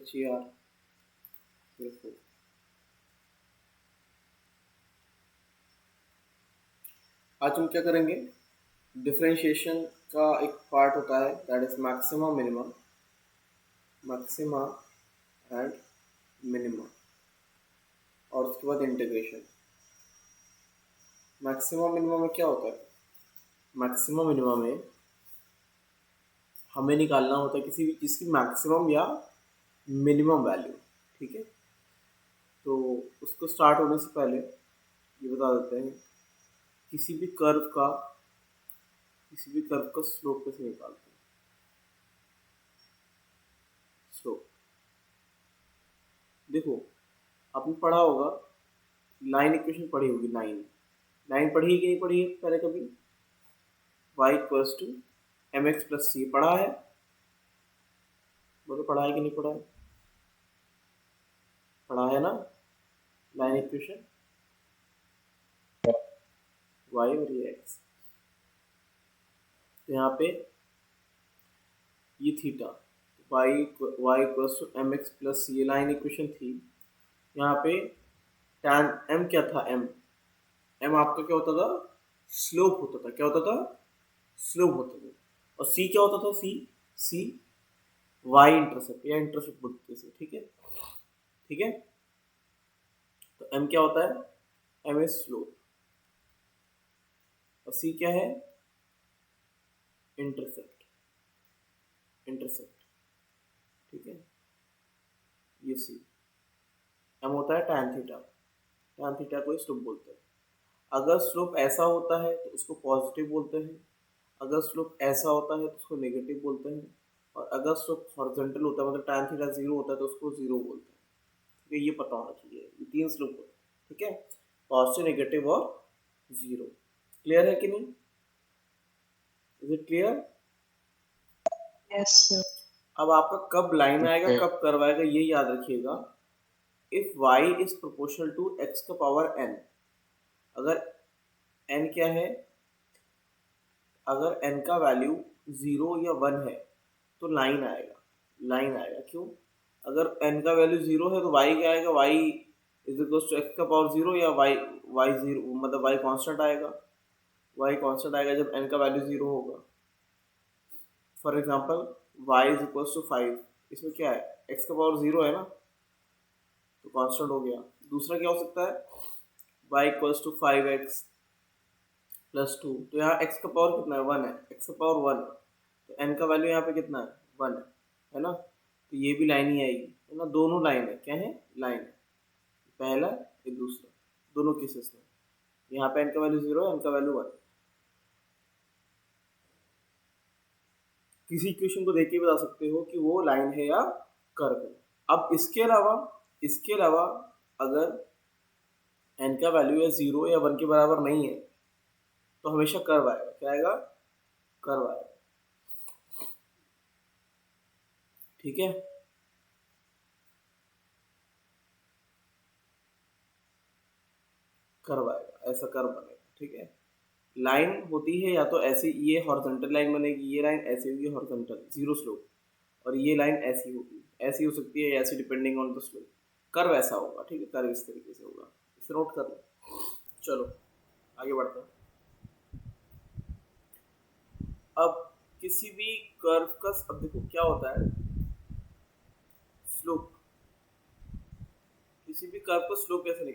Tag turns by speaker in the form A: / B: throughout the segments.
A: बच्चे यार, बिल्कुल। आज हम क्या करेंगे, डिफरेंशिएशन का एक पार्ट होता है that is maxima minimum, maxima and minimum, और उसके बाद इंटीग्रेशन। मैक्सिमम मिनिमम में क्या होता है, मैक्सिमम मिनिमम में हमें निकालना होता है किसी भी चीज़ की मैक्सिमम या मिनिमम वैल्यू, ठीक है। तो उसको स्टार्ट होने से पहले ये बता देते हैं, किसी भी कर्व का स्लोप कैसे निकालते हैं। स्लोप देखो, आपने पढ़ा होगा, लाइन इक्वेशन पढ़ी होगी, लाइन लाइन पढ़ी है कि नहीं पढ़ी है पहले कभी, y equals to M X plus C, पढ़ा है, बोलो पढ़ा है कि नहीं पढ़ा है, पढ़ा है ना, लाइन इक्वेशन y और ये x। तो यहाँ पे ये theta y equals to M X plus C, ये लाइन इक्वेशन थी। यहाँ पे tan m क्या था, m आपका क्या होता था, स्लोप होता था, क्या होता था, स्लोप होता था। और c क्या होता था, c y इंटरसेप्ट या इंटरसेप्ट बोलते थे, ठीक है, ठीक है। तो m क्या होता है, m इज स्लोप, और c क्या है, इंटरसेप्ट, ठीक है। ये c, m होता है tan थीटा को स्लोप बोलते हैं। अगर स्लोप ऐसा होता है तो उसको पॉजिटिव बोलते हैं, अगर स्लोप ऐसा होता है तो उसको नेगेटिव बोलते हैं, और अगर स्लोप हॉरिजॉन्टल होता है मतलब tan थीटा जीरो होता है तो उसको जीरो बोलते हैं, ठीक है। ये पता होना चाहिए, ये तीन स्लोप होते हैं, ठीक है, पॉजिटिव, नेगेटिव और जीरो। क्लियर है कि नहीं, is it clear?
B: Yes sir.
A: अब आपका कब लाइन आएगा कब कर्व आएगा ये याद रखिएगा। इफ y इज प्रोपोर्शनल टू x का पावर n, अगर n क्या है, अगर n का वैल्यू 0 या 1 है तो लाइन आएगा, क्यों, अगर n का वैल्यू 0 है तो y क्या आएगा, y is equal to x का पावर 0 या y 0 मतलब y कांस्टेंट आएगा, जब n का वैल्यू 0 होगा। For example y is equal to 5, इसमें क्या है, x का पावर 0 है ना, तो कांस्टेंट हो गया। दूसरा क्या हो सकता है, y equals to 5x plus 2, तो यहाँ x का पावर कितना है, 1 है, x का पावर 1, तो n का वैल्यू यहाँ पे कितना है, 1 है ना, तो ये भी लाइन ही आएगी, है ना, दोनों लाइन है, क्या है, लाइन है, पहला ये दूसरा, दोनों केसेस में। यहाँ पे n का वैल्यू 0 है, n का वैल्यू 1। किसी इक्वेशन को देख के बता सकते हो कि वो लाइन है या कर्व है। अब इसके अलावा अगर n का वैल्यू या 0 या 1 के बराबर नहीं है तो हमेशा कर्व आएगा, क्या आएगा, कर्व आएगा, ठीक है। कर्व आएगा, ऐसा कर्व बनेगा, ठीक है। लाइन होती है या तो ऐसे, ये हॉरिजॉन्टल लाइन बनेगी, ये लाइन ऐसी होगी हॉरिजॉन्टल जीरो स्लोप, और ये लाइन ऐसी होगी, ऐसी हो सकती है, ऐसी depending on the slope. Curve ऐसा होगा, ठीक है, कर्व इस तरीके से होगा, इसे नोट कर लो। चलो आगे बढ़ते हैं। अब किसी भी कर्व का, अब देखो क्या होता है, स्लोप, किसी भी कर्व का स्लोप कैसे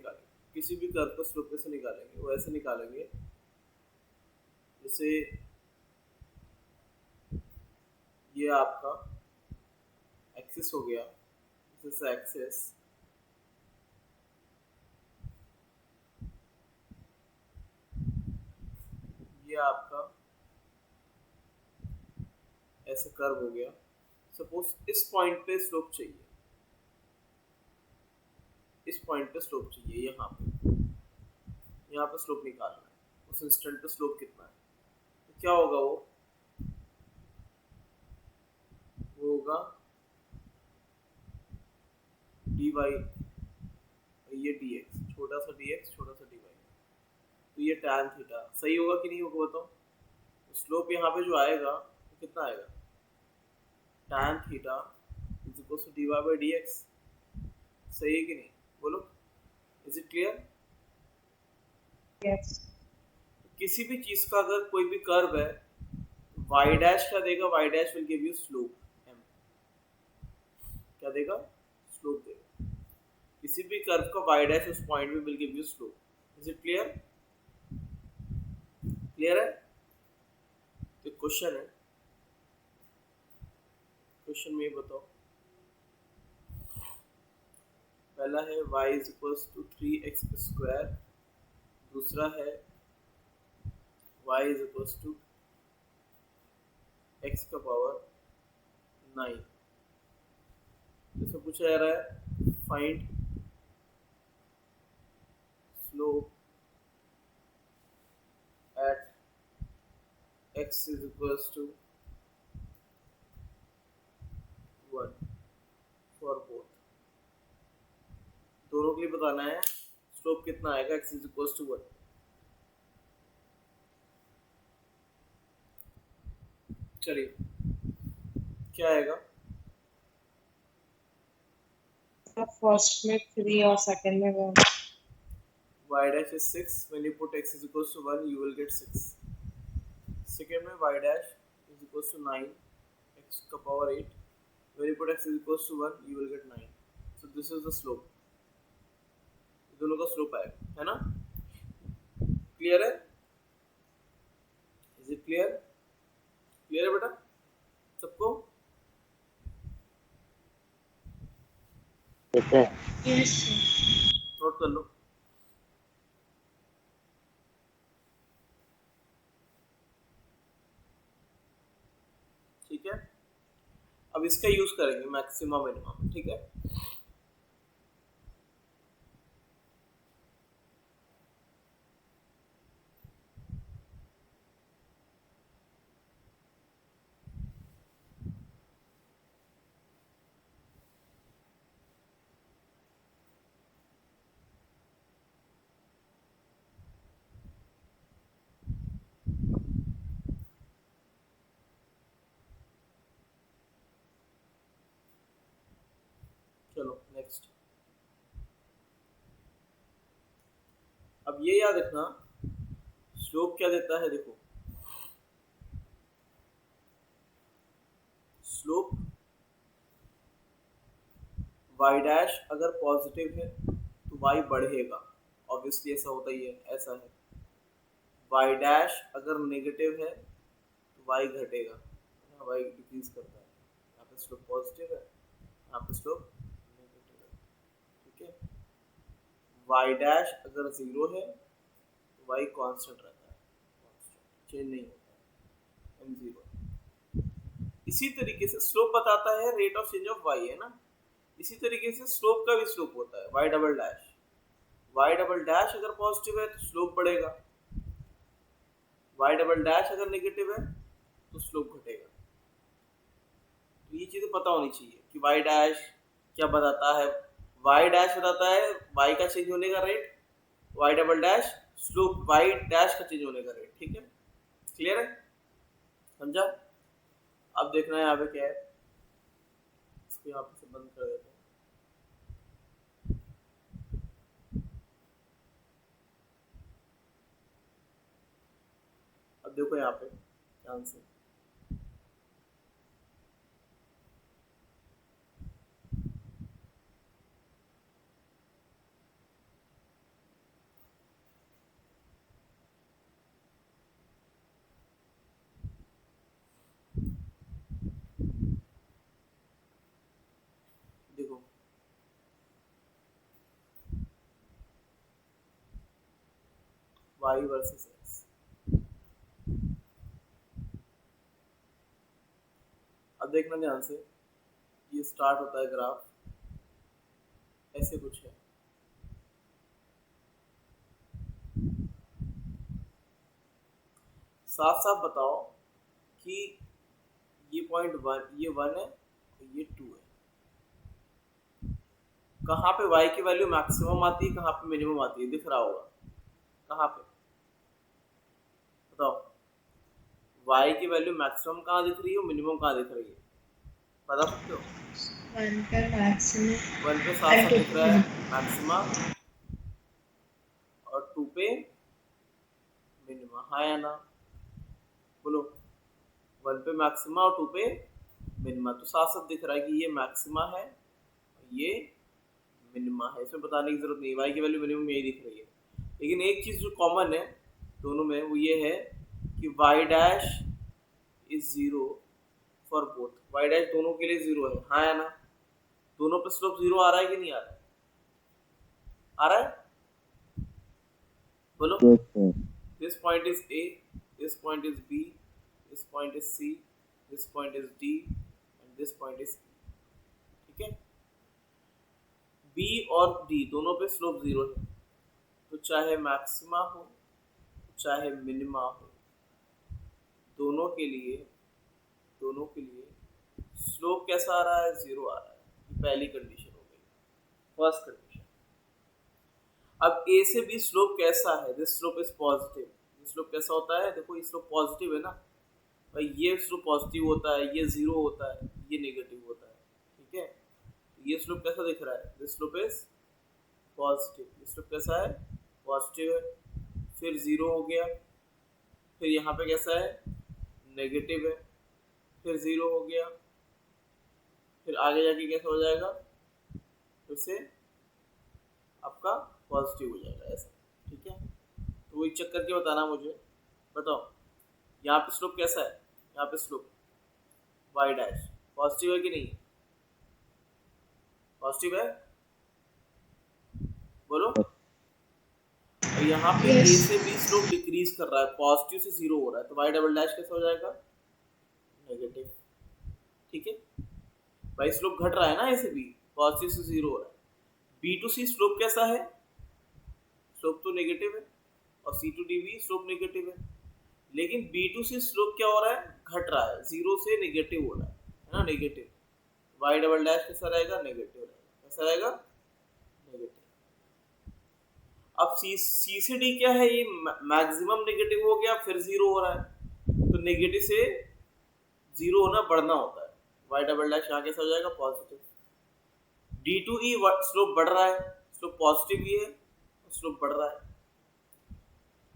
A: निकालेंगे, वो ऐसे निकालेंगे जैसे ये आपका एक्सिस हो गया, दिस इज एक्सिस, ये आपका ऐसे कर्व हो गया। सपोज इस पॉइंट पे स्लोप चाहिए, यहाँ पे स्लोप निकालना है, उस इंस्टेंट पे स्लोप कितना है, तो क्या होगा, वो होगा dy, ये dx, छोटा सा dx, छोटा सा dy, तो ये tan थीटा सही होगा कि नहीं होगा बताओ। तो स्लोप यहाँ पे जो आएगा वो कितना आएगा, tan theta is equal to dy by dx। सही है कि नहीं, बोलो, इज इट क्लियर?
B: Yes.
A: किसी भी चीज का अगर कोई भी कर्व है, y डैश क्या देगा, y dash will give you slope m। क्या देगा? स्लोप देगा। किसी भी कर्व का y डैश उस पॉइंट में will give you slope. Is it clear? Clear है? तो क्वेश्चन है, क्वेश्चन में ये बताओ, पहला है y is equal to 3x square, दूसरा है y is equal to x का पावर 9। जैसे पूछा जा रहा है find slope at x is equal to 1 for both. दोनों के लिए बताना है स्लोप कितना आएगा x इज इक्वल टू 1। चलिए, क्या आएगा?
B: फर्स्ट में 3 और सेकंड में 1।
A: y dash is 6, when you put x is equals to 1 you will get 6। second में y dash is equals to 9, x का power 8, when you put x is equals to 1 you will get 9। so this is the slope, दोनों का slope आएगा, है ना? Clear है? Is it clear? Clear है बेटा सबको?
B: Yes, sir.
A: नोट कर लो। ठीक है, अब इसका यूज करेंगे मैक्सिमम मिनिमम। ठीक है, चलो नेक्स्ट। अब ये याद रखना स्लोप क्या देता है, देखो स्लोप y डैश अगर पॉजिटिव है तो y बढ़ेगा, ऑब्वियसली ऐसा होता ही है, ऐसा है। y डैश अगर नेगेटिव है तो y घटेगा, y डिक्रीज करता है। यहाँ पे स्लोप पॉजिटिव है, यहाँ पे स्लोप नेगेटिव है। ठीक है, y डैश अगर जीरो है तो y कांस्टेंट रहता है, कांस्टेंट चेंज नहीं होता है, m जीरो। इसी तरीके से स्लोप बताता है rate of change of y, है ना? इसी तरीके से स्लोप का भी स्लोप होता है y double dash. y double dash अगर पॉजिटिव है तो स्लोप बढ़ेगा, y डबल डैश अगर नेगेटिव है तो स्लोप घटेगा। तो ये चीजें पता होनी चाहिए कि y डैश क्या बताता है। y डैश बताता है y का चेंज होने का rate, y double dash slope y dash का चेंज होने का रेट। ठीक है, क्लियर है? समझा? अब देखना है यहाँ पे क्या है, इसको यहाँ पे से बंद कर देते हैं। अब देखो यहाँ पे ध्यान से, देखो y वर्सेस x। अब देखना ध्यान से, ये स्टार्ट होता है ग्राफ ऐसे कुछ है, साफ साफ बताओ कि ये पॉइंट वन, ये वन है और ये टू है। कहाँ पे y की वैल्यू मैक्सिमम आती है, कहाँ पे मिनिमम आती है, दिख रहा होगा। कहाँ पे बताओ, y की वैल्यू मैक्सिमम कहाँ दिख रही है और मिनिमम कहाँ दिख रही है? बता सकते हो?
B: 1 पे मैक्सिमम
A: 1 पे साफ
B: एंड
A: साफ
B: 2
A: दिख रहा है मैक्सिमा, और 2 पे मिनिमा, हाँ या ना? बोलो। 1 पे मैक्सिमा और 2 पे मिनिमा, तो साफ साफ दिख रहा है कि ये मैक्सिमा है, ये मिनिमा है। इसमें बताने की जरूरत नहीं, वाई की वैल्यू मिनिमम यही दिख रही है। लेकिन एक चीज़ जो कॉमन है दोनों में वो ये है कि y dash is zero for both. Y dash दोनों के लिए ज़ीरो है, हाँ या ना? दोनों पे स्लोप ज़ीरो आ रहा है कि नहीं आ रहा है? आ रहा है? बोलो।
C: Yes, sir.
A: This point is A, this point is B, this point is C, this point is D and this point is E. ठीक है? बी और डी दोनों पे स्लोप ज़ीरो है, तो चाहे मैक्सिमा हो चाहे मिनिमा हो, दोनों के लिए दोनों के लिए स्लोप कैसा आ रहा है? ज़ीरो आ रहा है। ये पहली कंडीशन हो गई, फर्स्ट कंडीशन। अब ए से बी स्लोप कैसा है? This slope is positive. ये स्लोप कैसा होता है? देखो ये स्लोप पॉजिटिव है ना भाई, ये स्लोप पॉजिटिव होता है, ये ज़ीरो होता है, ये नेगेटिव होता है। ठीक है? ये स्लोप कैसा दिख रहा है? This slope is positive. ये स्लोप कैसा है? पॉजिटिव है। फिर ज़ीरो हो गया, फिर यहाँ पे कैसा है? नेगेटिव है, फिर ज़ीरो हो गया, फिर आगे जाके कैसा हो जाएगा? फिर से आपका पॉजिटिव हो जाएगा ऐसा। ठीक है? तो वही चेक करके बताना मुझे। बताओ यहाँ पे स्लोप कैसा है? यहाँ पे स्लोप वाई डैश पॉजिटिव है कि नहीं? पॉजिटिव है, बोलो। और यहाँ पे ए
B: यस
A: से बी स्लोप डिक्रीज कर रहा है, पॉजिटिव से ज़ीरो हो रहा है, तो वाई डबल डैश कैसा हो जाएगा? नेगेटिव। ठीक है भाई, स्लोप घट रहा है ना ए से बी, पॉजिटिव से ज़ीरो हो रहा है। बी टू सी स्लोप कैसा है? स्लोप तो नेगेटिव है, और सी टू डी भी स्लोप नेगेटिव है। लेकिन बी टू सी स्लोप क्या हो रहा है? घट रहा है, जीरो से नेगेटिव हो रहा है ना? नेगेटिव। वाई डबल डैश कैसा रहेगा? नेगेटिव रहेगा। कैसा रहेगा? नेगेटिव। अब सी से डी क्या है? ये मैक्सिमम नेगेटिव हो गया, फिर जीरो हो रहा है, तो नेगेटिव से जीरो होना बढ़ना होता है। वाई डबल डैश यहाँ कैसा हो जाएगा? पॉजिटिव। डी टू ई स्लोप बढ़ रहा है, स्लोप पॉजिटिव ही है, स्लोप बढ़ रहा है।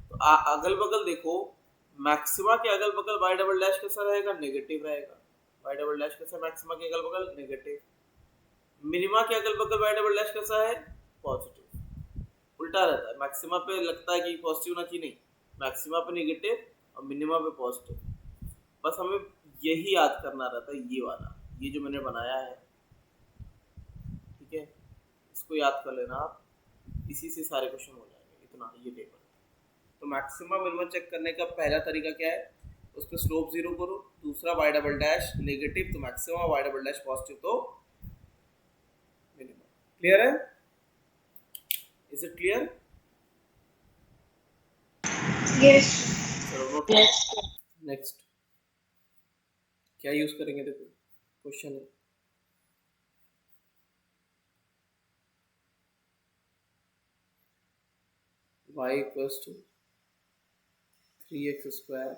A: तो अगल बगल देखो, मैक्सिमा के अगल बगल वाई डबल डैश कैसा रहेगा? नेगेटिव रहेगा। वाई डबल डैश कैसा? मैक्सिमा के अगल बगल नेगेटिव। मिनिमा के अगल बगल वाई डबल डैश कैसा है? पॉजिटिव। उल्टा रहता है, मैक्सिमा पे लगता है कि पॉजिटिव होना चाहिए, नहीं, मैक्सिमा पे नेगेटिव और मिनिमा पे पॉजिटिव। बस हमें यही याद करना रहता है, ये वाला, ये जो मैंने बनाया है। ठीक है? इसको याद कर लेना आप, इसी से सारे क्वेश्चन हो जाएंगे। इतना ये टेबल। तो मैक्सिमम मिनिमम चेक करने का पहला तरीका क्या है? उस पर स्लोप जीरो करो। दूसरा वाई डबल डैश नेगेटिव तो maximum, y double dash positive तो मिनिमम। क्लियर है? Is it clear?
B: यस
A: चलो नोट। नेक्स्ट क्या यूज करेंगे? देखो क्वेश्चन है, y equals to 3x square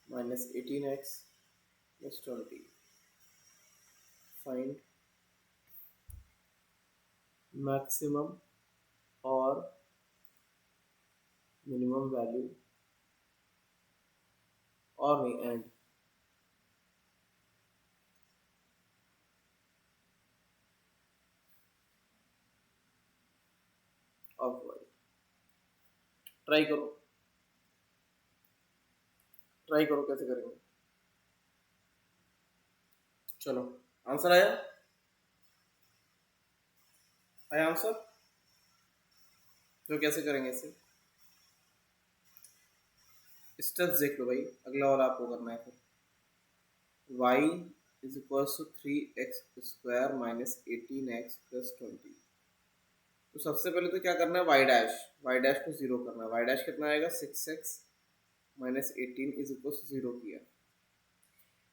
A: minus 18x plus 20। Find maximum और मिनिमम वैल्यू, और नहीं एंड, ऑफ y। ट्राई करो, ट्राई करो कैसे करेंगे। चलो आंसर आया? आया आंसर? तो कैसे करेंगे इसे? स्टेप्स देख लो भाई, अगला वाला आपको करना है। फिर y is equals to 3x square minus 18x plus 20। तो सबसे पहले तो क्या करना है? वाई डैश को जीरो करना है। वाई डैश कितना आएगा? 6x minus 18 is equals to zero किया,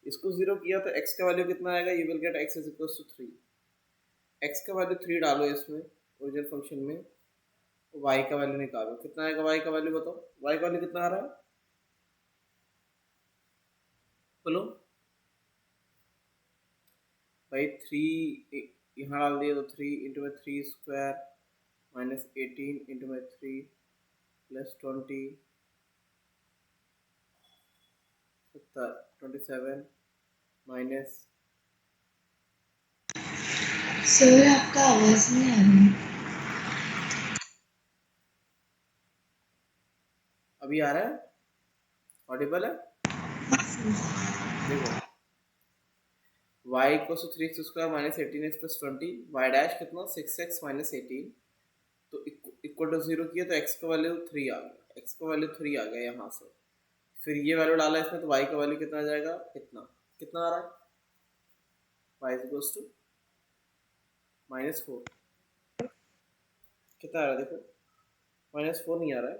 A: इसको जीरो किया तो x का वैल्यू कितना आएगा? You will get x is equals to 3। x का वैल्यू 3 डालो इसमें ओरिजिनल फंक्शन में, y का वैल्यू निकालो। कितना आएगा y का वैल्यू? बताओ y का वैल्यू कितना आ रहा है? बोलो भाई, 3 यहाँ डाल दिया तो 3 × 3² -18 × 3 +20 27 माइनस।
B: सर आपका आवाज नहीं आ रही।
A: अभी आ रहा है? ऑडिबल है? देखो y = 3x² -18x + 20, y dash कितना 6x - 18, तो इक्वल टू 0 किया तो x का वैल्यू 3 आ गया, x का वैल्यू 3 आ गया यहाँ से। फिर ये वैल्यू डाला इसमें तो y का वैल्यू कितना आ जाएगा, कितना कितना आ रहा है, y = -4। कितना आ रहा है देखो, -4 नहीं आ रहा है,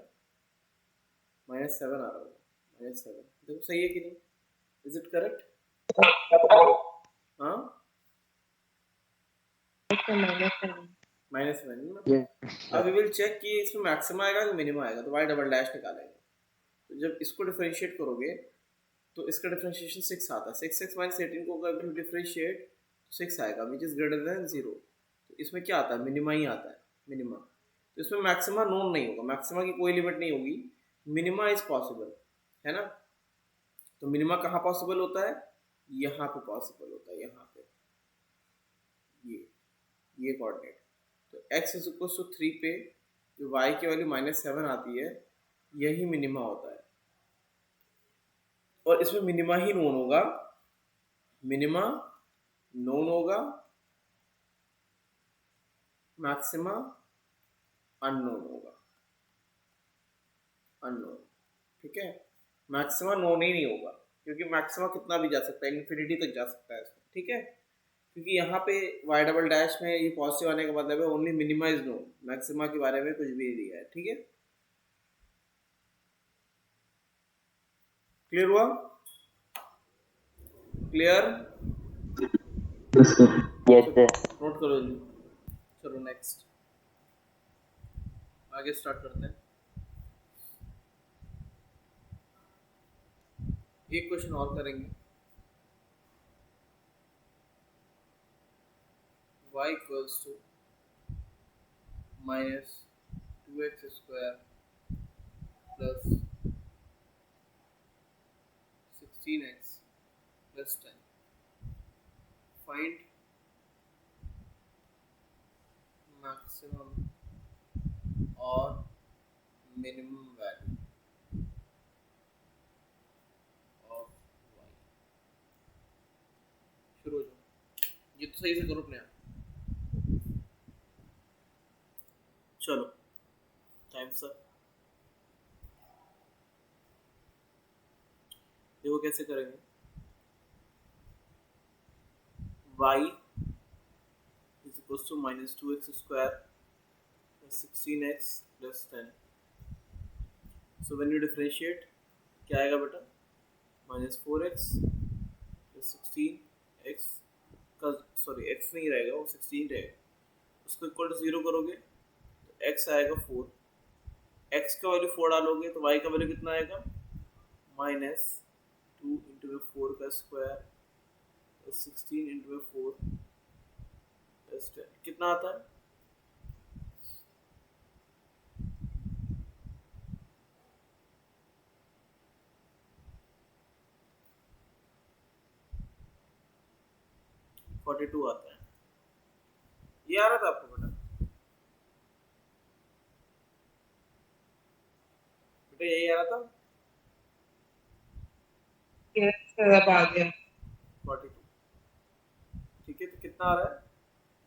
A: -7 आ रहा है, -7। देखो सही है कि नहीं, इज इट करेक्ट? हाँ -7 ना। अब वी विल चेक कि इसमें मैक्सिमा आएगा कि मिनिमा आएगा, तो y डबल डैश निकालेंगे। तो जब इसको डिफरेंशिएट करोगे तो इसका डिफरेंशिएशन 6 आता है, 6x - 18 को अगर डिफरेंशिएट 6 आएगा विच इज ग्रेटर देन 0। तो इसमें क्या आता है, मिनिमा ही आता है, मिनिमा। तो इसमें मैक्सिमा नोन नहीं होगा, मैक्सिमा की कोई लिमिट नहीं होगी, मिनिमा इज पॉसिबल, है ना। तो मिनिमा कहाँ पॉसिबल होता है, यहाँ पे पॉसिबल होता है, यहाँ पे ये कोऑर्डिनेट। तो x = 3 पे जो y की वैल्यू -7 आती है, यही मिनिमा होता है। और इसमें मिनिमा ही नोन होगा, मिनिमा नोन होगा, मैक्सिमा अननोन होगा, अननोन। ठीक है, मैक्सिमा नोन ही नहीं होगा, क्योंकि मैक्सिमा कितना भी जा सकता है, इन्फिनिटी तक जा सकता है इसमें। ठीक है, क्योंकि यहाँ पे y डबल डैश में ये पॉजिटिव आने का मतलब है only minima is known, maxima के बारे में कुछ भी नहीं दिया है। ठीक है, क्लियर हुआ? क्लियर?
C: Yes sir.
A: नोट करो जी। चलो नेक्स्ट, आगे स्टार्ट करते हैं। एक क्वेश्चन और करेंगे। y = -2x² + 16x + 10, find maximum और मिनिमम वैल्यू ऑफ y। शुरू हो जाओ, ये तो सही से करो अपने आप। चलो टाइम सर, देखो कैसे करेंगे। y = -2x² + 16x + 10। So when you differentiate क्या आएगा बेटा, -4x + 16x का, सॉरी x नहीं रहेगा, वो 16 रहेगा, उसको इक्वल टू 0 करोगे तो x आएगा 4, x का वैल्यू 4 डालोगे तो y का वैल्यू कितना आएगा, -2 × 4 का स्क्वायर + 16 × 4 + 10, कितना आता है, -42 आता है। ये आ रहा था आपको बेटा, बेटा यही आ रहा था,
B: यस सर अब आ गया।
A: 42। ठीक है, तो कितना आ रहा है,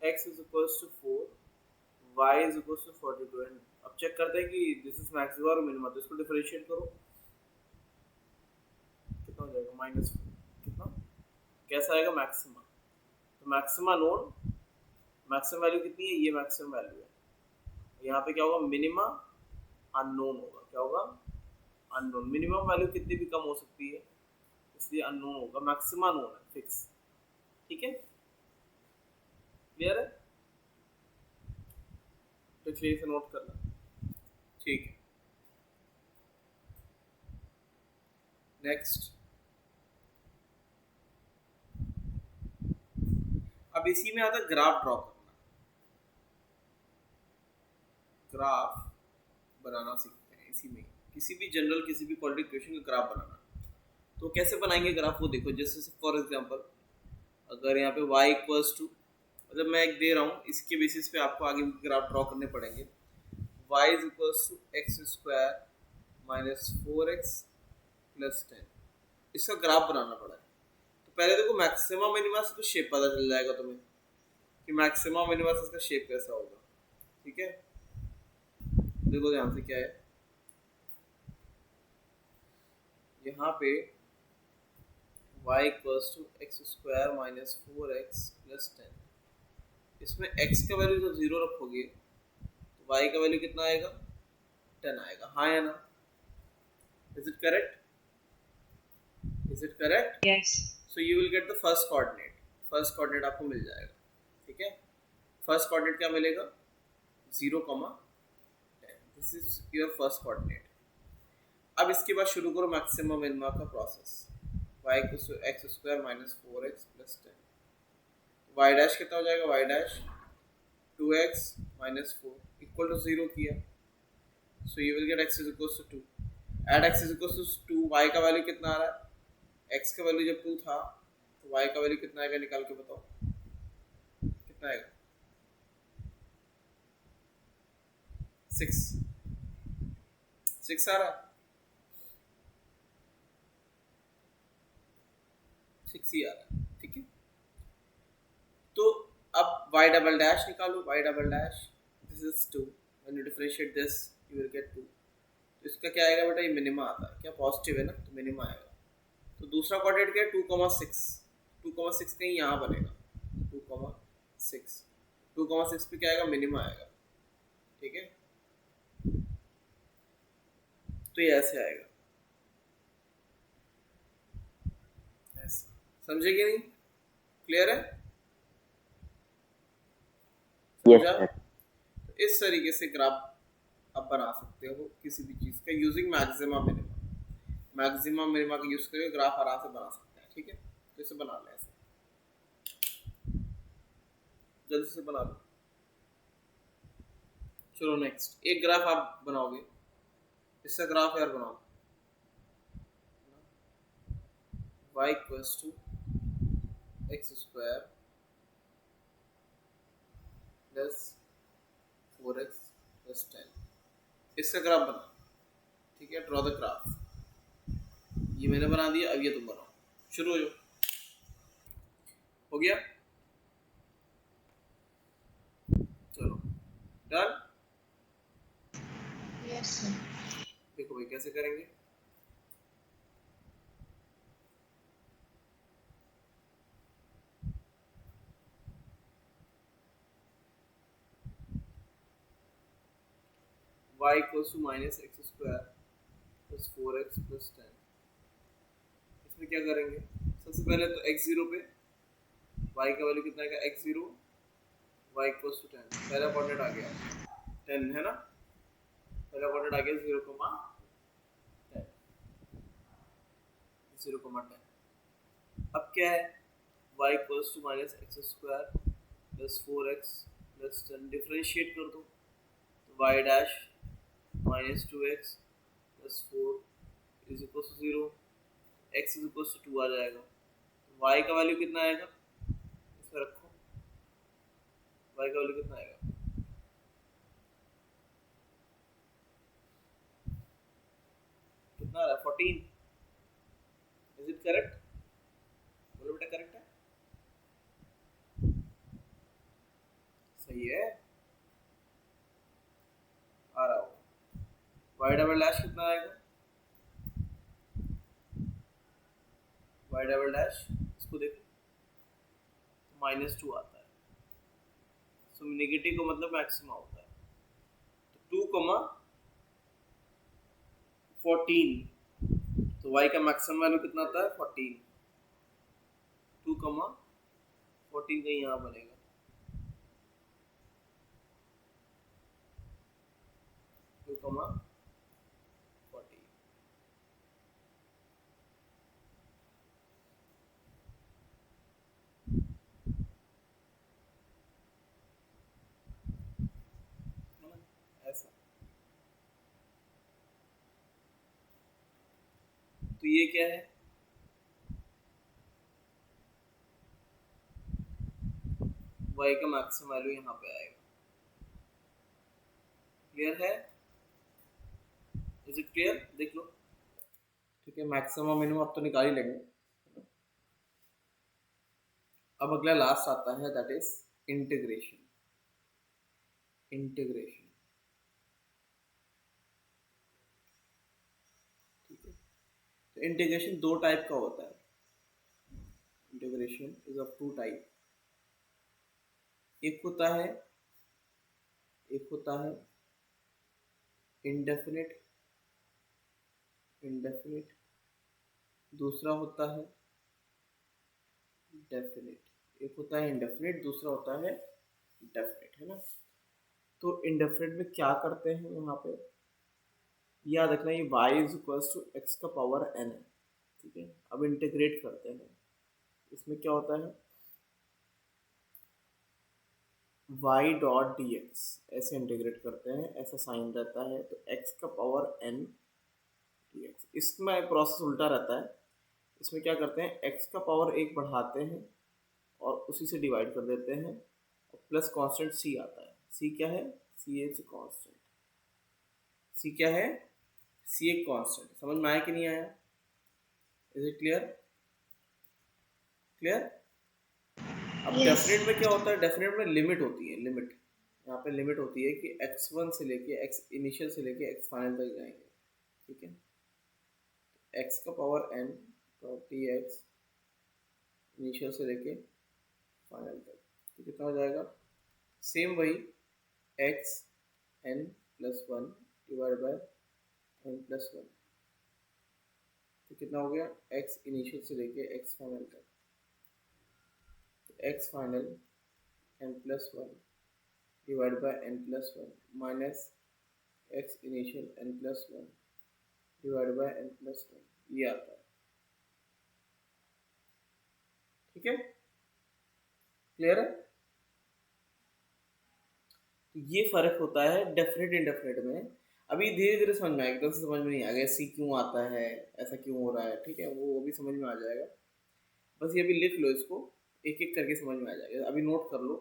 A: x = 4, y = 42। एंड अब चेक करते हैं कि दिस इज मैक्सिमा और मिनिमा, तो इसको डिफरेंशिएट करो, कितना हो जाएगा, -4, कितना, कैसा आएगा, मैक्सिमा। तो मैक्सिमा नोन, मैक्सिमम वैल्यू कितनी है, ये मैक्सिमम वैल्यू है। यहाँ पे क्या होगा, मिनिमा अननोन होगा, क्या होगा, अननोन। मिनिमम वैल्यू कितनी भी कम हो सकती है, इसलिए अननोन होगा, मैक्सिमा नोन है, फिक्स। ठीक है, क्लियर है, तो चलिए इसे नोट करना। ठीक है, नेक्स्ट अब इसी में आता है ग्राफ ड्रॉ करना, ग्राफ बनाना सीखते हैं इसी में, किसी भी जनरल किसी भी क्वाड्रेटिक इक्वेशन का ग्राफ बनाना। तो कैसे बनाएंगे ग्राफ वो देखो, जैसे फॉर एग्जांपल अगर यहाँ पे y इक्वल्स टू, मतलब मैं एक दे रहा हूँ, इसके बेसिस पे आपको आगे ग्राफ ड्रॉ करने पड़ेंगे। y is equals to x square minus 4x plus 10, इसका ग्राफ बनाना पड़ा है। तो पहले देखो मैक्सिमम मिनिमम से तो शेप पता चल जाएगा तुम्हें कि मैक्सिमम मिनिमम से इसका शेप कैसा होगा, ठीक है। देखो ध्यान से क्या है, यहाँ पे y equals to x square minus 4x plus 10, इसमें x का वैल्यू जब 0 रखोगे तो y का वैल्यू कितना आएगा, 10 आएगा, हाँ या ना? Is it correct? Is it correct?
B: Yes.
A: So you will get the first coordinate, first coordinate आपको मिल जाएगा, ठीक है। फर्स्ट कोऑर्डिनेट क्या मिलेगा, 0, 10, this is your first coordinate. अब इसके बाद शुरू करो मैक्सिमम मिनिमा का process, y equals to x square minus 4x plus 10, y dash कितना हो जाएगा, y dash 2x minus 4 equal to 0 किया, so you will get x is equals to 2, at x is equals to 2, y का value कितना आ रहा है, x का वैल्यू जब 2 था तो y का वैल्यू कितना आएगा, निकाल के बताओ कितना आएगा, 6 आ रहा है, 6 ही आ रहा है, ठीक है। तो अब y डबल डैश निकालो, y double dash this is 2, when you differentiate this you will gate 2, तो इसका क्या आएगा बेटा, ये मिनिमा आता है, क्या पॉजिटिव है ना, तो मिनिमा आएगा। तो दूसरा कोऑर्डिनेट क्या है, 2,6, 2,6 कहीं यहाँ बनेगा, 2,6, 2,6 पे क्या आएगा, मिनिमा आएगा, ठीक है। तो ये ऐसे आएगा, ऐसे, समझे कि नहीं, क्लियर है?
C: Yes,
A: समझा?
C: sir.
A: तो इस तरीके से ग्राफ आप बना सकते हो किसी भी चीज़ का using maximum minima, maximum minima का यूज करके ग्राफ आराम से बना सकते हैं, ठीक है। तो इसे बना लें, ऐसे जल्दी से बना लो। चलो नेक्स्ट एक ग्राफ आप बनाओगे, इसका ग्राफ यार बनाओ, y equals to x square plus 4x plus 10, इसका ग्राफ बना, ठीक है। ड्रॉ द ग्राफ, ये मैंने बना दिया, अब ये तुम बनाओ, शुरू हो जाओ, हो गया, चलो डन।
B: Yes, sir.
A: देखो भाई कैसे करेंगे, y equals to minus x square plus 4x plus 10, इसमें क्या करेंगे, सबसे पहले तो x0 पे y का वैल्यू कितना आएगा, x0 y इक्वल्स टू 10, पहला कोऑर्डिनेट आ गया 10 है ना, पहला कोऑर्डिनेट आ गया 0,10, 0,10। अब क्या है, y equals to minus x square plus 4x plus 10, differentiate कर दो, तो y dash minus 2x plus 4 is equal to 0, x is equal to 2 आ जाएगा, तो y का वैल्यू कितना आएगा, इसमें रखो, y का वैल्यू कितना आएगा, कितना आ रहा है, 14, इज इट करेक्ट, बोलो बेटा करेक्ट है, सही है, आ रहा हो, y डबल डैश कितना आएगा, y डबल डैश इसको देखो -2 आता है, सो नेगेटिव का मतलब मैक्सिमम होता है, तो 2,14, तो y का मैक्सिमम वैल्यू कितना आता है, 14, 2,14 कहीं यहाँ बनेगा, 2,14, तो ये क्या है, y का मैक्सिमम वैल्यू यहाँ पे आएगा। क्लियर है, इज इट क्लियर, देख लो। ठीक है, मैक्सिमम मिनिमम अब तो निकाल ही लेंगे। अब अगला लास्ट आता है, दैट इज इंटीग्रेशन। इंटीग्रेशन, ठीक है, तो इंटीग्रेशन दो टाइप का होता है। Integration is of two type. एक होता है इंडेफिनिट, दूसरा होता है डेफिनिट। एक होता है इंडेफिनिट, दूसरा होता है डेफिनिट, है ना। तो इंडेफिनिट में क्या करते हैं, यहाँ पे याद रखना ये y is equal to x का पावर n है। ठीक है, अब इंटीग्रेट करते हैं। इसमें क्या होता है, y डॉट डी एक्स, ऐसे इंटीग्रेट करते हैं, ऐसा साइन रहता है, तो x का पावर n डी एक्स। इसमें प्रोसेस उल्टा रहता है। इसमें क्या करते हैं, x का पावर 1 बढ़ाते हैं और उसी से डिवाइड कर देते हैं, और प्लस कांस्टेंट c आता है। c क्या है, c इज कांस्टेंट। c क्या है, c एक कांस्टेंट। समझ में आया कि नहीं आया, इज इट क्लियर, क्लियर। अब डेफिनेट में क्या होता है, डेफिनेट में लिमिट होती है, लिमिट यहाँ पे लिमिट होती है कि x1 से लेके x इनिशियल से लेके x फाइनल तक जाएंगे। ठीक है, x का power n dot D x initial से लेके फाइनल तक, तो कितना हो जाएगा, सेम वही x n plus 1 divide by n plus 1, तो कितना हो गया, x इनिशियल से लेके x फाइनल तक, x final n plus 1 divide by n plus 1 minus x initial n plus 1 divide by n plus 1, ये आता है। ठीक है, क्लियर है। तो ये फर्क होता है डेफिनेट इंडेफिनेट में। अभी धीरे धीरे समझ में आएगा, एकदम से समझ में नहीं आ गया सी क्यों आता है, ऐसा क्यों हो रहा है। ठीक है, वो अभी समझ में आ जाएगा। बस ये अभी लिख लो, इसको एक एक करके समझ में आ जाएगा। अभी नोट कर लो,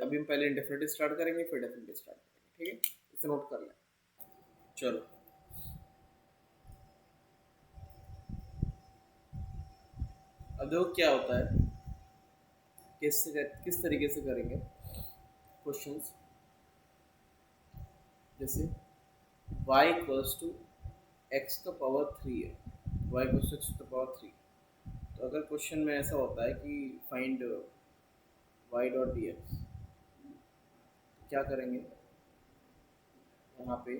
A: अभी हम पहले इंडेफिनेट स्टार्ट करेंगे, फिर डेफिनेट स्टार्ट करेंगे। ठीक है, इसे नोट कर लें। चलो, अब देखो क्या होता है, किस तरीके से करेंगे क्वेश्चंस। जैसे y इक्वल्स टू एक्स का पावर 3 है, y इक्वल्स टू एक्स का पावर 3। तो अगर क्वेश्चन में ऐसा होता है कि find y dot D x, क्या करेंगे, यहाँ पे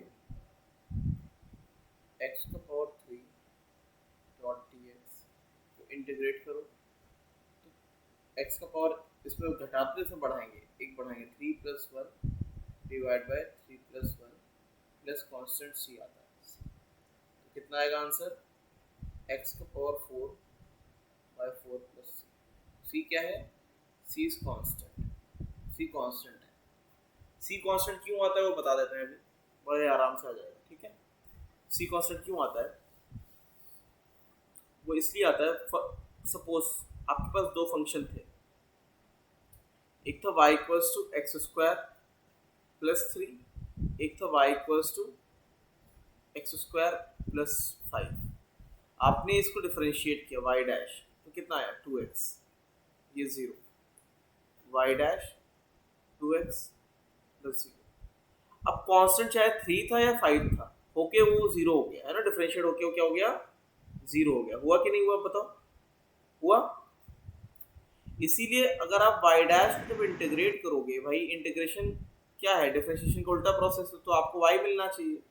A: x का पावर 3 डॉट डी एक्स को इंटीग्रेट करो, तो x का पावर इसमें घटाते से बढ़ाएंगे, एक बढ़ाएंगे 3 plus 1 divide by 3 plus 1 plus constant c आता है। तो कितना आएगा आंसर, x का पावर 4 बाय 4 प्लस c। क्या है, c is constant, c constant है। c कांस्टेंट क्यों आता है वो बता देते हैं अभी, बड़े आराम से आ जाएगा। ठीक है, c कांस्टेंट क्यों आता है, वो इसलिए आता है, सपोज आपके पास दो फंक्शन थे, एक था y equals to x square plus 3, एक था y equals to x square plus 5। आपने इसको डिफरेंशिएट किया y डैश, तो कितना आया 2x, ये 0, y डैश 2x प्लस 0। अब कांस्टेंट चाहे 3 था या 5 था, होके वो 0 हो गया है ना, डिफरेंशिएट होके वो क्या हो गया, 0 हो गया। हुआ कि नहीं हुआ, बताओ, हुआ। इसीलिए अगर आप y डैश को जब इंटीग्रेट करोगे, भाई इंटीग्रेशन क्या है, डिफरेंशिएशन का उल्टा प्रोसेस है, तो आपको y मिलना चाहिए,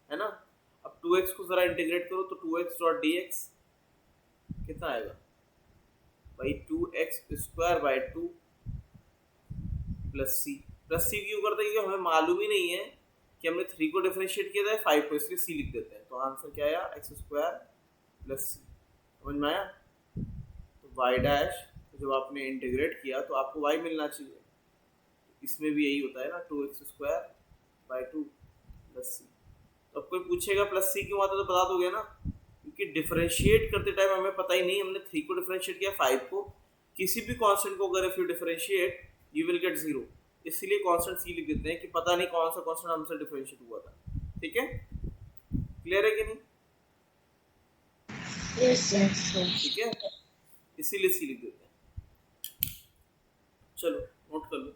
A: है ना। अब 2x को जरा इंटीग्रेट करो, तो 2x डॉट डी एक्स कितना आएगा भाई, 2x square by 2 plus c। Plus c क्यों करते हैं, क्योंकि हमें मालूम ही नहीं है कि हमने 3 को डिफरेंशिएट किया था 5 को, इसलिए c लिख देते हैं। तो आंसर क्या आया, एक्स स्क्वायर प्लस c। समझ में आया। तो y डैश जब आपने इंटीग्रेट किया तो आपको y मिलना चाहिए, इसमें भी यही होता है ना, 2x square by 2 plus c। तो अब कोई पूछेगा प्लस c क्यों आता है, तो बता दोगे ना, क्योंकि डिफरेंशिएट करते टाइम हमें पता ही नहीं, हमने 3 को डिफरेंशिएट किया 5 को, किसी भी कांस्टेंट को अगर if you differentiate you will gate 0, इसीलिए कांस्टेंट सी लिख देते हैं कि पता नहीं कौन सा कांस्टेंट हमसे डिफरेंशिएट हुआ था। ठीक है, क्लियर है कि नहीं?
B: Yes, yes, yes.
A: ठीक है, इसीलिए सी लिख देते हैं। चलो नोट कर लो।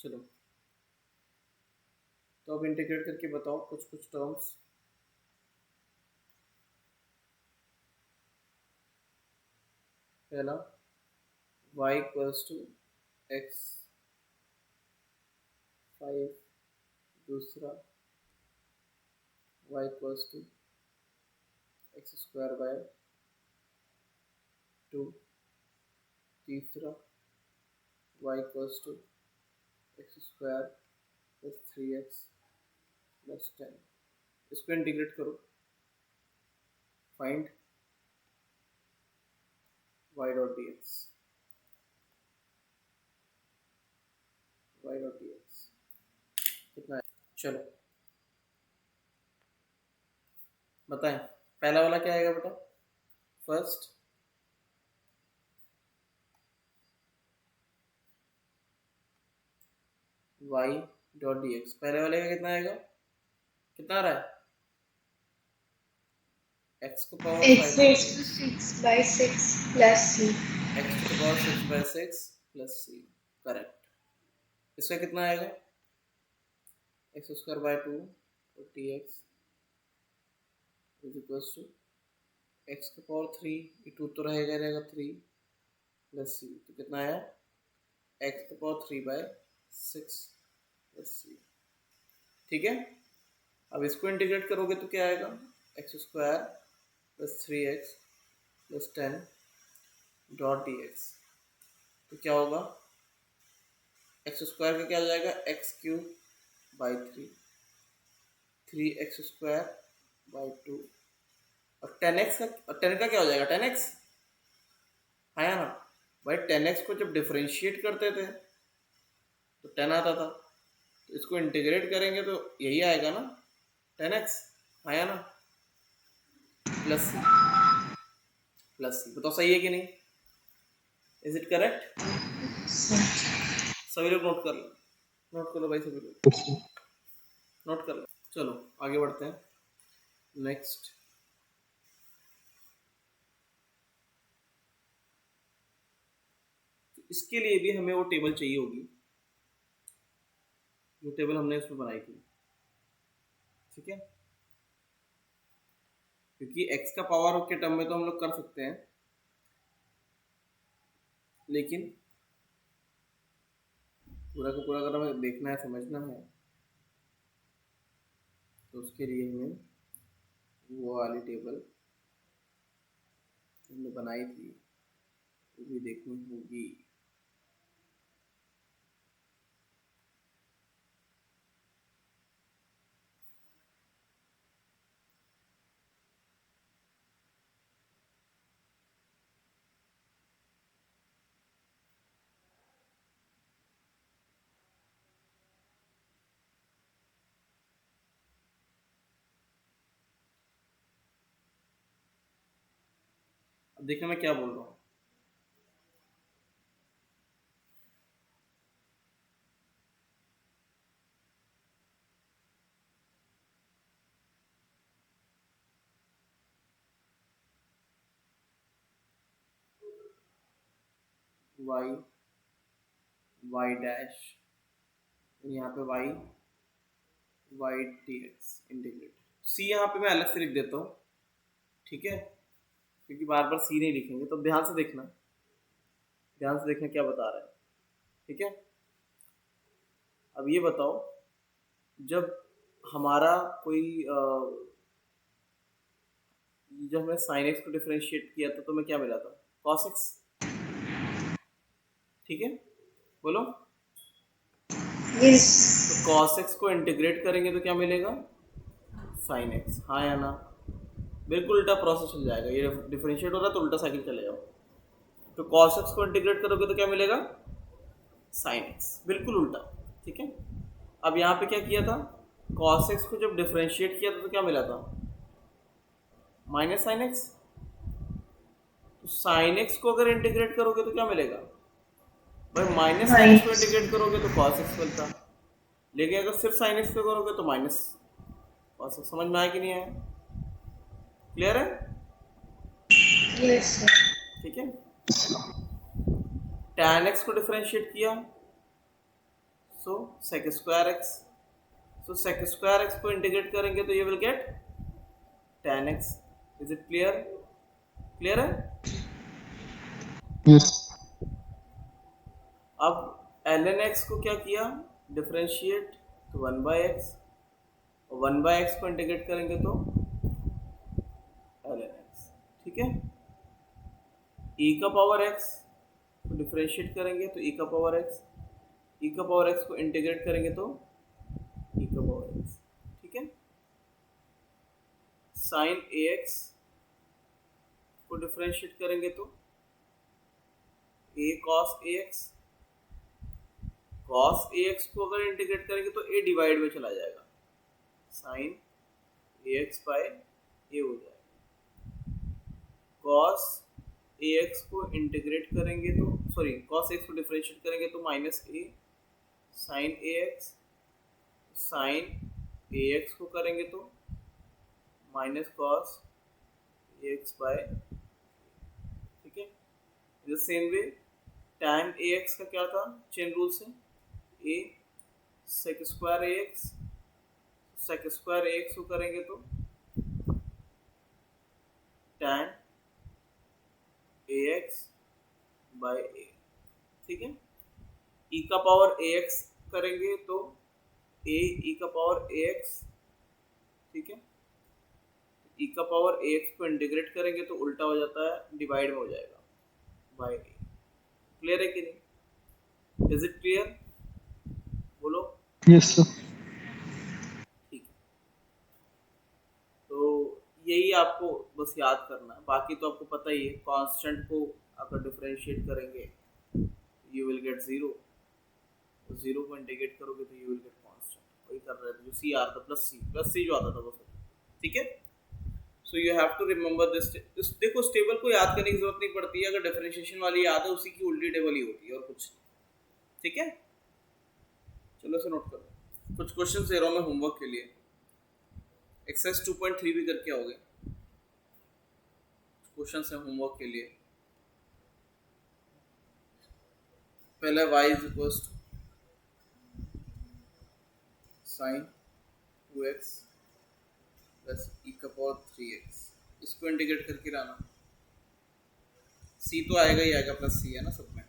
A: चलो तो अब इंटीग्रेट करके बताओ कुछ कुछ टर्म्स। पहला y इक्वल्स टू एक्स 5, दूसरा y equals to x square by 2, तीसरा y equals to x square plus 3x plus 10। इसको इंटीग्रेट करो, find y dot dx, y dot dx कितना है? चलो बताएं, पहला वाला क्या आएगा बेटा? फर्स्ट y डॉट dx, पहले वाले का कितना आएगा? कितना आ रहा है? x को power
B: X raised to 6 by 6 plus c.
A: x to the power 6 by 6 plus c, correct. इसका कितना आएगा? x स्क्वायर बाय 2 और dx is equals to x की पावर 3, ये 2 तो रहेगा 3 प्लस c, तो कितना आया? x की पावर 3 बाय 6 प्लस c। ठीक है, अब इसको इंटीग्रेट करोगे तो क्या आएगा? X square plus 3x plus 10 dot dx, तो क्या होगा? एक्स स्क्वायर का क्या हो जाएगा? X cube by 3x square by 2 और 10x का 10 का क्या हो जाएगा? 10x आया ना भाई। 10x को जब डिफरेंशिएट करते थे तो 10 आता था, तो इसको इंटीग्रेट करेंगे तो यही आएगा ना, 10x आया ना, प्लस सी। बताओ सही है कि नहीं? Is it correct? सभी लोग नोट कर लो, नोट कर लो भाई, सभी लोग नोट कर लो। चलो आगे बढ़ते हैं। नेक्स्ट इसके लिए भी हमें वो टेबल चाहिए होगी जो टेबल हमने इसमें बनाई थी। ठीक है, क्योंकि x का पावर के टर्म में तो हम लोग कर सकते हैं, लेकिन पूरा का पूरा अगर हमें देखना है, समझना है, तो उसके लिए हमें वो वाली टेबल हमने बनाई थी वो भी देखनी होगी। अब देखिए मैं क्या बोल रहा हूँ। y डैश, यहाँ पे y dx इंटीग्रेट। c यहाँ पे मैं अलग से लिख देता हूँ, ठीक है, क्योंकि बार बार c नहीं लिखेंगे, तो ध्यान से देखना, क्या बता रहा है। ठीक है, अब ये बताओ, जब हमारा कोई जब हमने sin x को डिफरेंशिएट किया था तो हमें क्या मिला था? cos x। ठीक है, बोलो।
B: Yes.
A: तो cos x को इंटीग्रेट करेंगे तो क्या मिलेगा? sin x। हाँ या ना? बिल्कुल उल्टा प्रोसेस चल जाएगा, ये डिफरेंशिएट हो रहा है तो उल्टा साइकिल चलेगा। तो cos x को इंटीग्रेट करोगे तो क्या मिलेगा? sin x, बिल्कुल उल्टा। ठीक है, अब यहाँ पे क्या किया था? cos x को जब डिफरेंशिएट किया था तो क्या मिला था, माइनस साइन एक्स। तो साइन एक्स को अगर इंटीग्रेट करोगे तो क्या मिलेगा भाई, माइनस साइन एक्स को इंटीग्रेट करोगे तो cos x मिलता, लेकिन अगर सिर्फ साइन एक्स को करोगे तो माइनस cos x। समझ में आया कि नहीं आया, क्लियर है?
B: Yes, sir.
A: ठीक है। tan x को डिफरेंशिएट किया, सो sec स्क्वायर x, सो sec स्क्वायर x को इंटीग्रेट करेंगे तो ये will get tan x। Is it clear? Clear है?
C: Yes.
A: अब ln x को क्या किया, डिफरेंशिएट, तो 1/x, और 1/x को इंटीग्रेट करेंगे तो ln x। ठीक है। e का पावर x को डिफरेंशिएट करेंगे तो e का पावर x, e का पावर x को इंटीग्रेट करेंगे तो e का पावर x। ठीक है। साइन ax को डिफरेंशिएट करेंगे तो a cos ax, cos ax को अगर इंटीग्रेट करेंगे तो a डिवाइड में चला जाएगा, साइन ax बाय a हो जाएगा। cos ax को इंटीग्रेट करेंगे तो सॉरी cos x को डिफरेंशिएट करेंगे तो minus a sine ax, sine ax को करेंगे तो माइनस cos ax बाय। ठीक है। In the same way tan ax का क्या था, चेन रूल से a sec square ax, sec square ax को करेंगे तो tan ax बाय a। ठीक है। e का पावर ax करेंगे तो a e का पावर ax। ठीक है। e का पावर ax को इंटीग्रेट करेंगे तो उल्टा हो जाता है, डिवाइड में हो जाएगा बाय a। क्लियर है कि नहीं, इज इट क्लियर, बोलो।
C: Yes, sir.
A: ठीक है। तो यही आपको बस याद करना है, बाकी तो आपको पता ही है, कांस्टेंट को अगर डिफरेंशिएट करेंगे यू विल गेट जीरो, तो जीरो को इंटीग्रेट करोगे तो यू विल गेट कांस्टेंट। वही कर रहे थे जो सी आर था, प्लस सी जो आता था वो सब। ठीक है। So you have to remember this. देखो स्टेबल को याद करने की जरूरत नहीं पड़ती है, अगर डिफरेंशिएशन वाली याद है उसी की उल्टी टेबल ही होती है और कुछ नहीं। ठीक है। चलो इसे नोट करो, कुछ क्वेश्चन दे रहा हूँ मैं होमवर्क के लिए, एक्सरसाइज 2.3 भी करके आओगे, क्वेश्चन है होमवर्क के लिए। पहला y is equal to sine 2x plus e का पावर 3x, इसको इंटीग्रेट करके लाना, c तो आएगा ही आएगा, प्लस c है ना सब में।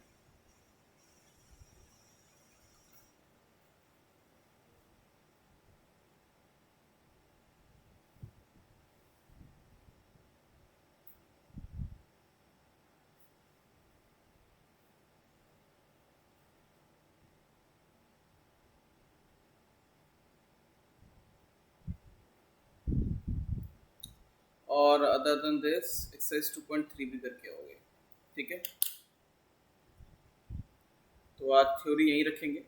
A: और अदर देन दिस एक्सरसाइज 2.3 भी करके आओगे। ठीक है। तो आज थ्योरी यहीं रखेंगे।